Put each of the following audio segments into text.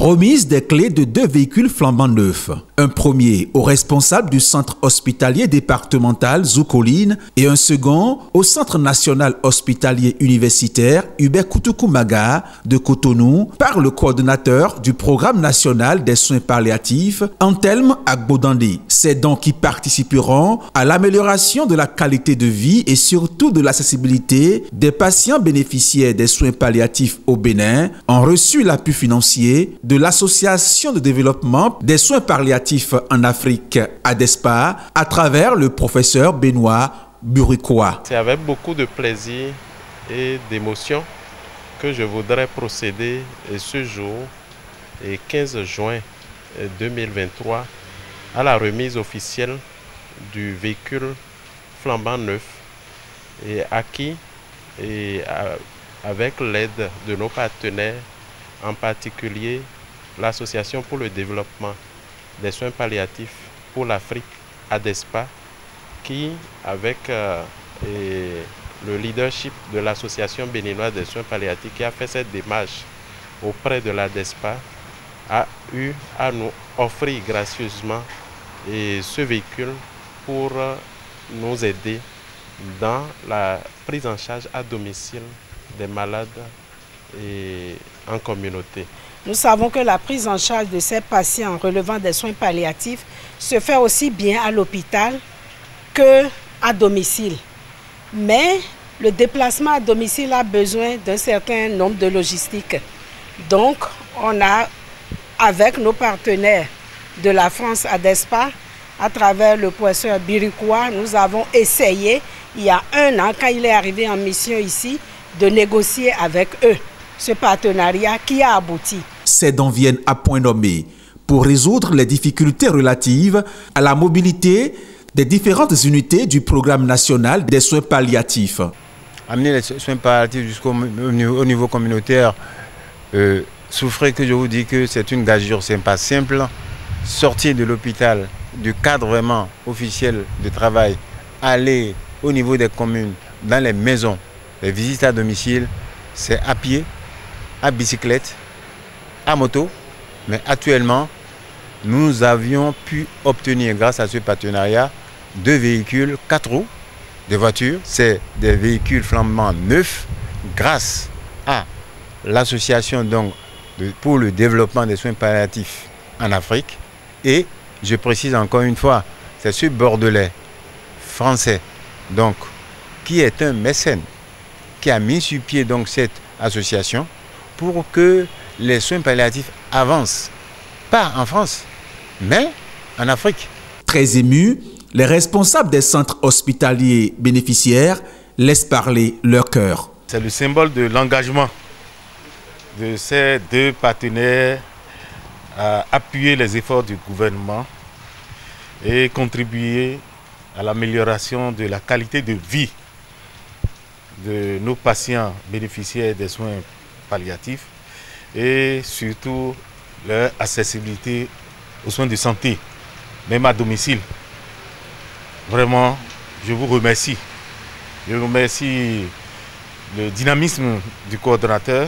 Remise des clés de 2 véhicules flambant neufs. Un premier au responsable du centre hospitalier départemental Zoukoline et un second au centre national hospitalier universitaire Hubert Koutoukou-Maga de Cotonou par le coordonnateur du programme national des soins palliatifs Antelme Agbodandi. Ces dons qui participeront à l'amélioration de la qualité de vie et surtout de l'accessibilité des patients bénéficiaires des soins palliatifs au Bénin ont reçu l'appui financier de l'Association de développement des soins palliatifs en Afrique, ADESPA, à travers le professeur Benoît Burikoa. C'est avec beaucoup de plaisir et d'émotion que je voudrais procéder ce jour, le 15 juin 2023, à la remise officielle du véhicule flambant neuf et acquis avec l'aide de nos partenaires, en particulier l'Association pour le développement des soins palliatifs pour l'Afrique, ADESPA, qui, avec le leadership de l'Association béninoise des soins palliatifs, qui a fait cette démarche auprès de l'ADESPA, a eu à nous offrir gracieusement ce véhicule pour nous aider dans la prise en charge à domicile des malades et en communauté. Nous savons que la prise en charge de ces patients relevant des soins palliatifs se fait aussi bien à l'hôpital qu'à domicile. Mais le déplacement à domicile a besoin d'un certain nombre de logistiques. Donc, on a, avec nos partenaires de la France ADESPA, à travers le professeur Burikoa, nous avons essayé, il y a 1 an, quand il est arrivé en mission ici, de négocier avec eux ce partenariat qui a abouti. Ces dons viennent à point nommé pour résoudre les difficultés relatives à la mobilité des différentes unités du programme national des soins palliatifs. Amener les soins palliatifs jusqu'au niveau communautaire, souffrez que je vous dis que c'est une gageure, c'est pas simple. Sortir de l'hôpital, du cadre vraiment officiel de travail, aller au niveau des communes, dans les maisons, les visites à domicile, c'est à pied, à bicyclette, à moto. Mais actuellement, nous avions pu obtenir, grâce à ce partenariat, 2 véhicules, 4 roues, des voitures. C'est des véhicules flambant neufs grâce à l'association pour le développement des soins palliatifs en Afrique. Et je précise encore une fois, c'est ce Bordelais français qui est un mécène qui a mis sur pied cette association pour que les soins palliatifs avancent, pas en France, mais en Afrique. Très émus, les responsables des centres hospitaliers bénéficiaires laissent parler leur cœur. C'est le symbole de l'engagement de ces 2 partenaires à appuyer les efforts du gouvernement et contribuer à l'amélioration de la qualité de vie de nos patients bénéficiaires des soins palliatifs et surtout leur accessibilité aux soins de santé, même à domicile. Vraiment, je vous remercie. Je remercie le dynamisme du coordonnateur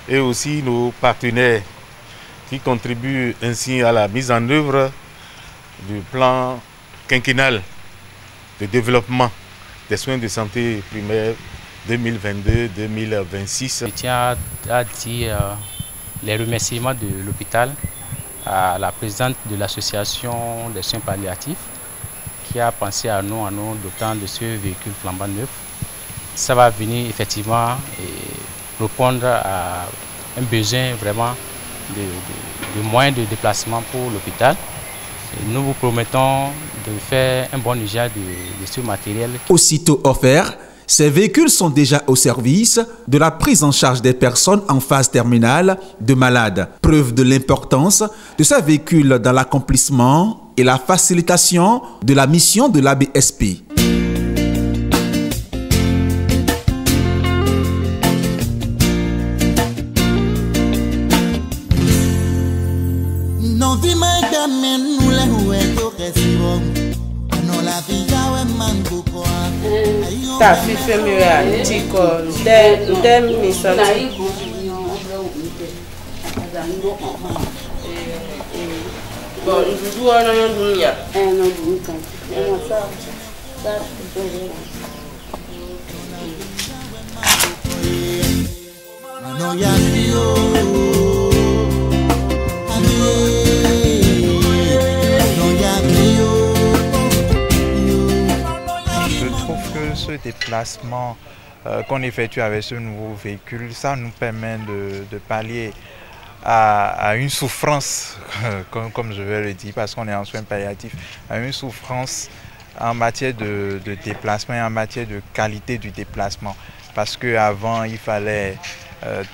et aussi nos partenaires qui contribuent ainsi à la mise en œuvre du plan quinquennal de développement des soins de santé primaire 2022-2026. Je tiens à dire les remerciements de l'hôpital à la présidente de l'association des soins palliatifs qui a pensé à nous en nous dotant de ce véhicule flambant neuf. Ça va venir effectivement répondre à un besoin vraiment de moyens de déplacement pour l'hôpital. Nous vous promettons de faire un bon usage de ce matériel. Aussitôt offerts, ces véhicules sont déjà au service de la prise en charge des personnes en phase terminale de malades. Preuve de l'importance de ces véhicules dans l'accomplissement et la facilitation de la mission de l'ABSP. Ta fi femi ya tiko nde misati Je trouve que ce déplacement qu'on effectue avec ce nouveau véhicule, ça nous permet de pallier à une souffrance, comme je vais le dire, parce qu'on est en soins palliatifs, à une souffrance en matière de déplacement et en matière de qualité du déplacement. Parce qu'avant, il fallait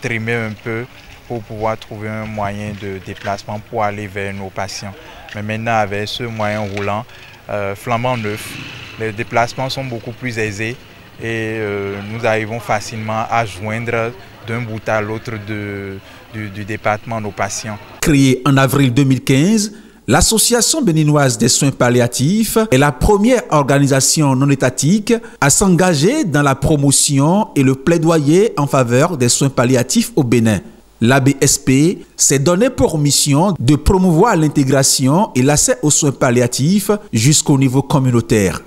trimer un peu pour pouvoir trouver un moyen de déplacement pour aller vers nos patients. Mais maintenant, avec ce moyen roulant, flambant neuf, les déplacements sont beaucoup plus aisés et nous arrivons facilement à joindre d'un bout à l'autre du département nos patients. Créée en avril 2015, l'Association béninoise des soins palliatifs est la première organisation non étatique à s'engager dans la promotion et le plaidoyer en faveur des soins palliatifs au Bénin. L'ABSP s'est donné pour mission de promouvoir l'intégration et l'accès aux soins palliatifs jusqu'au niveau communautaire.